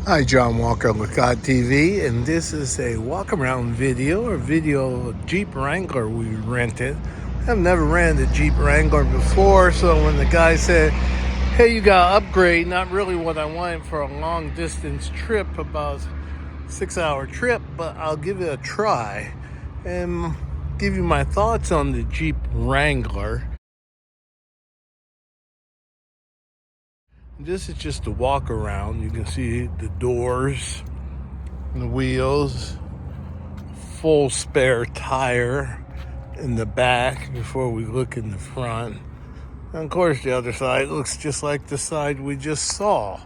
Hi, John Walker, Lookout TV, and this is a walk around video of a Jeep Wrangler we rented. I've never rented a Jeep Wrangler before, so when the guy said, "Hey, you got to upgrade," not really what I wanted for a long distance trip, about a 6 hour trip, but I'll give it a try and give you my thoughts on the Jeep Wrangler. This is just a walk around. You can see the doors, the wheels, full spare tire in the back before we look in the front. And of course, the other side looks just like the side we just saw.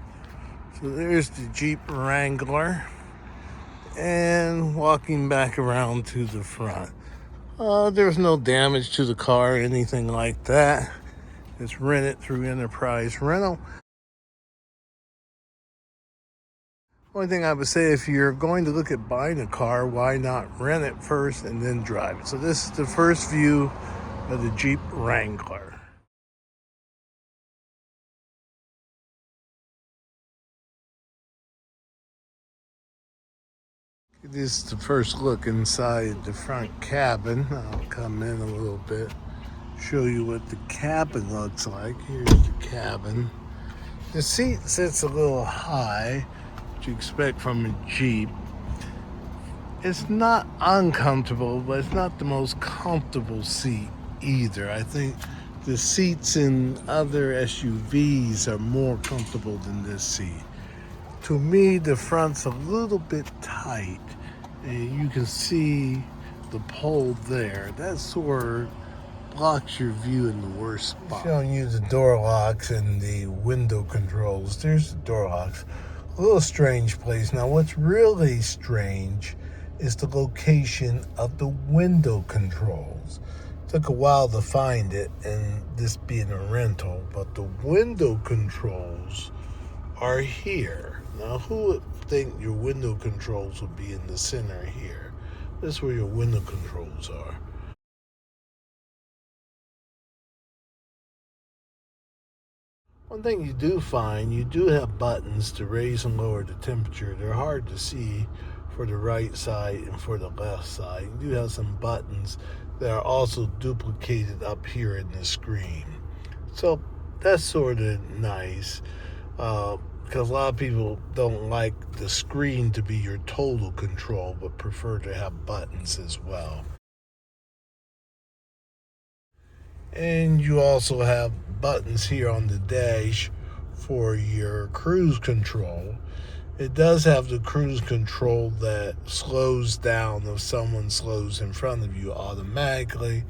So there's the Jeep Wrangler, and walking back around to the front. There's no damage to the car or anything like that. It's rented through Enterprise Rental. Only thing I would say, if you're going to look at buying a car, why not rent it first and then drive it? So this is the first view of the Jeep Wrangler. This is the first look inside the front cabin. I'll come in a little bit, show you what the cabin looks like. Here's the cabin. The seat sits a little high, which you expect from a Jeep. It's not uncomfortable, but it's not the most comfortable seat either. I think the seats in other SUVs are more comfortable than this seat. To me, the front's a little bit tight, and you can see the pole there. That sort of blocks your view in the worst spot. Showing you the door locks and the window controls. There's the door locks. A little strange place. Now, what's really strange is the location of the window controls. Took a while to find it, and this being a rental, but the window controls are here. Now, who would think your window controls would be in the center here? This is where your window controls are. One thing you do find, you do have buttons to raise and lower the temperature. They're hard to see for the right side and for the left side. You do have some buttons that are also duplicated up here in the screen. So that's sort of nice, because a lot of people don't like the screen to be your total control, but prefer to have buttons as well. And you also have buttons here on the dash for your cruise control. It does have the cruise control that slows down if someone slows in front of you automatically.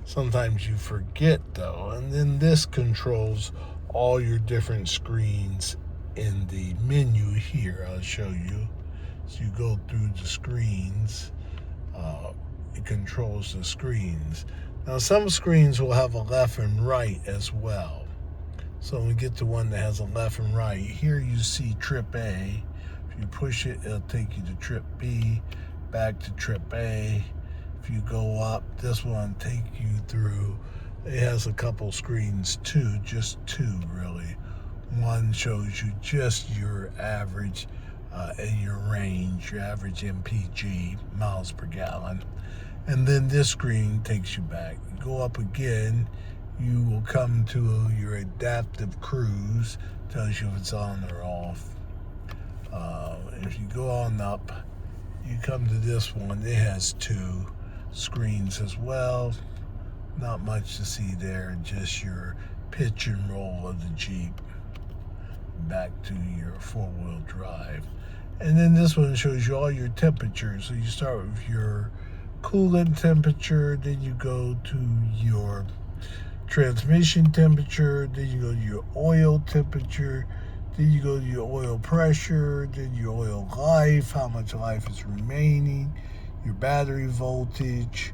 Sometimes you forget though. And then this controls all your different screens in the menu here. I'll show you. So you go through the screens. It controls the screens. Now, some screens will have a left and right as well. So when we get to one that has a left and right, here you see trip A. If you push it, it'll take you to trip B, back to trip A. If you go up, this one will take you through. It has a couple screens too, just two really. One shows you just your average and your range, your average MPG, miles per gallon. And then this screen takes you back. You go up again, you will come to your adaptive cruise, tells you if it's on or off. If you go on up, you come to this one. It has two screens as well. Not much to see there, just your pitch and roll of the Jeep back to your four-wheel drive. And then this one shows you all your temperatures. So you start with your coolant temperature, then you go to your transmission temperature, then you go to your oil temperature, then you go to your oil pressure, then your oil life, how much life is remaining, your battery voltage,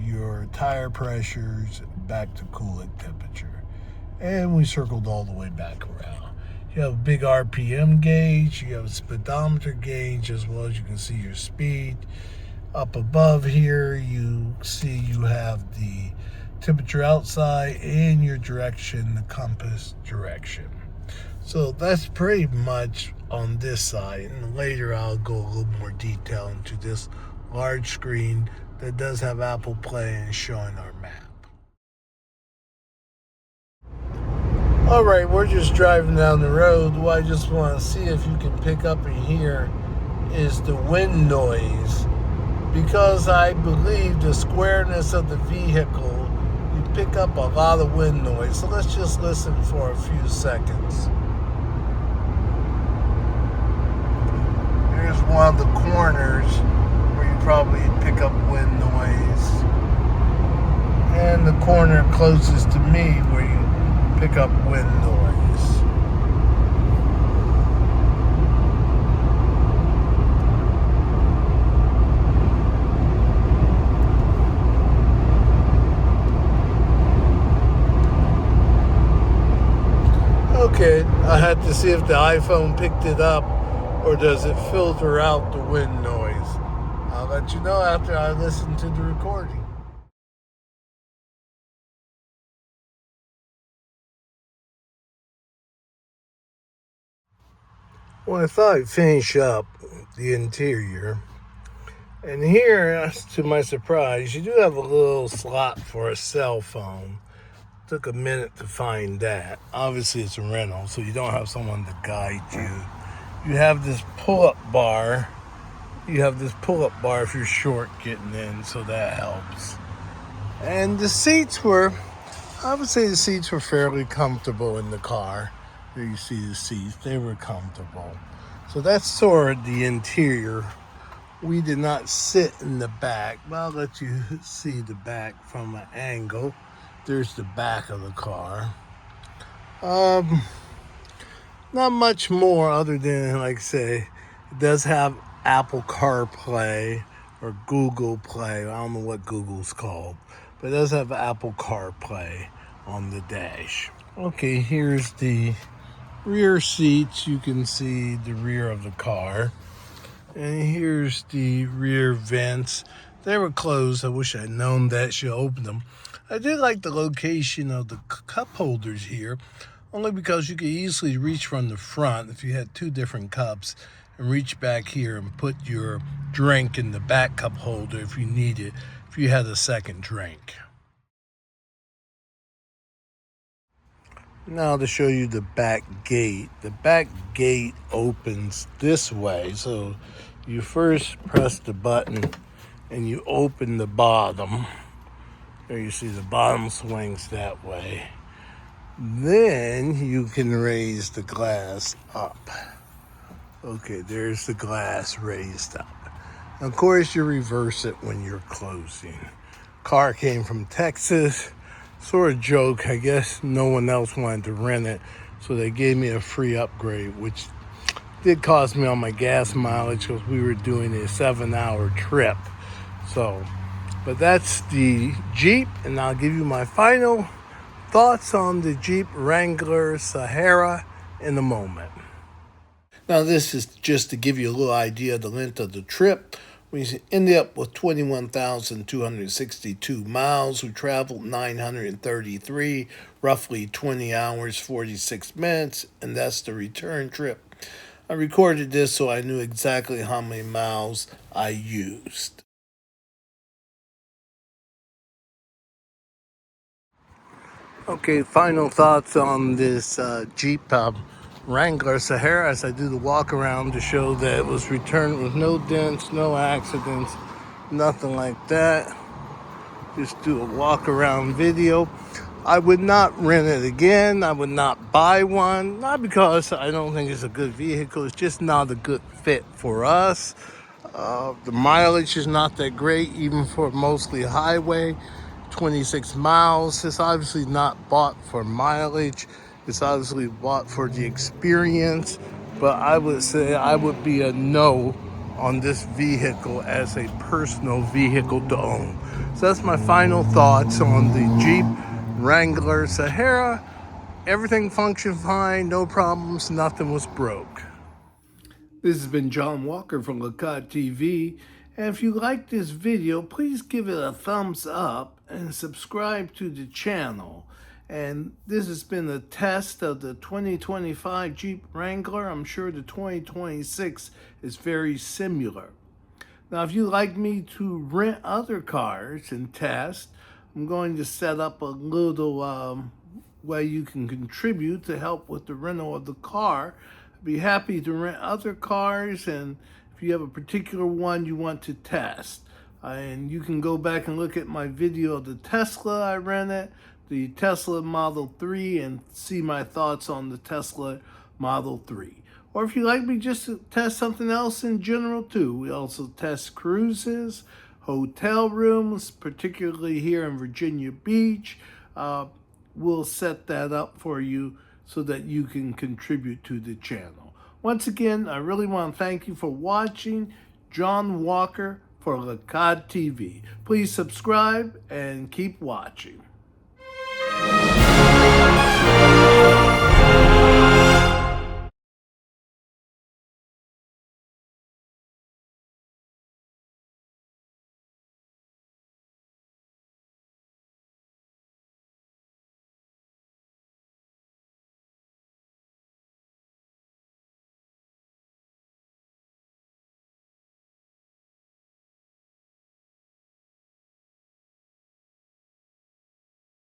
your tire pressures, back to coolant temperature. And we circled all the way back around. You have a big RPM gauge, you have a speedometer gauge, as well as you can see your speed. Up above here, you see you have the temperature outside and your direction, the compass direction. So that's pretty much on this side, and later I'll go a little more detail into this large screen that does have Apple Play and showing our map. All right, we're just driving down the road. What I just want to see if you can pick up and hear is the wind noise, because I believe the squareness of the vehicle, you pick up a lot of wind noise. So let's just listen for a few seconds. Here's one of the corners where you probably pick up wind noise, and the corner closest to me where you pick up wind noise. Okay, I had to see if the iPhone picked it up or does it filter out the wind noise. I'll let you know after I listen to the recording. Well, I thought I'd finish up the interior. And here, to my surprise, you do have a little slot for a cell phone. Took a minute to find that. Obviously, it's a rental, so you don't have someone to guide you. You have this pull-up bar. You have this pull-up bar if you're short getting in, so that helps. And the seats were, I would say the seats were fairly comfortable in the car. There you see the seats, they were comfortable. So that's sort of the interior. We did not sit in the back, but I'll let you see the back from an angle. There's the back of the car. Not much more other than, like I say, it does have Apple CarPlay or Google Play. I don't know what Google's called, but it does have Apple CarPlay on the dash. Okay, here's the rear seats. You can see the rear of the car. And here's the rear vents. They were closed. I wish I'd known that. Should open them. I did like the location of the cup holders here, only because you could easily reach from the front if you had two different cups and reach back here and put your drink in the back cup holder if you need it, if you had a second drink. Now to show you the back gate. The back gate opens this way. So you first press the button and you open the bottom. There you see the bottom swings that way. Then you can raise the glass up. Okay, there's the glass raised up. Of course, you reverse it when you're closing. Car came from Texas. Sort of joke, I guess no one else wanted to rent it, so they gave me a free upgrade, which did cost me on my gas mileage because we were doing a 7-hour trip. So, but that's the Jeep, and I'll give you my final thoughts on the Jeep Wrangler Sahara in a moment. Now, this is just to give you a little idea of the length of the trip. We ended up with 21,262 miles. We traveled 933, roughly 20 hours, 46 minutes, and that's the return trip. I recorded this so I knew exactly how many miles I used. Okay, final thoughts on this Jeep Wrangler Sahara as I do the walk around to show that it was returned with no dents, no accidents, nothing like that. Just do a walk around video. I would not rent it again. I would not buy one. Not because I don't think it's a good vehicle. It's just not a good fit for us. The mileage is not that great, even for mostly highway. 26 miles. It's obviously not bought for mileage. It's obviously bought for the experience. But I would say I would be a no on this vehicle as a personal vehicle to own. So that's my final thoughts on the Jeep Wrangler Sahara. Everything functioned fine, no problems, nothing was broke. This has been John Walker from Lacat TV. And if you like this video, please give it a thumbs up and subscribe to the channel. And this has been a test of the 2025 Jeep Wrangler. I'm sure the 2026 is very similar. Now, if you'd like me to rent other cars and test, I'm going to set up a little way you can contribute to help with the rental of the car. I'd be happy to rent other cars, and if you have a particular one you want to test, and you can go back and look at my video of the Tesla I rented, the Tesla Model 3, and see my thoughts on the Tesla Model 3. Or if you'd like me just to test something else in general too, we also test cruises, hotel rooms, particularly here in Virginia Beach. We'll set that up for you so that you can contribute to the channel. Once again, I really want to thank you for watching. John Walker for LaCod TV. Please subscribe and keep watching.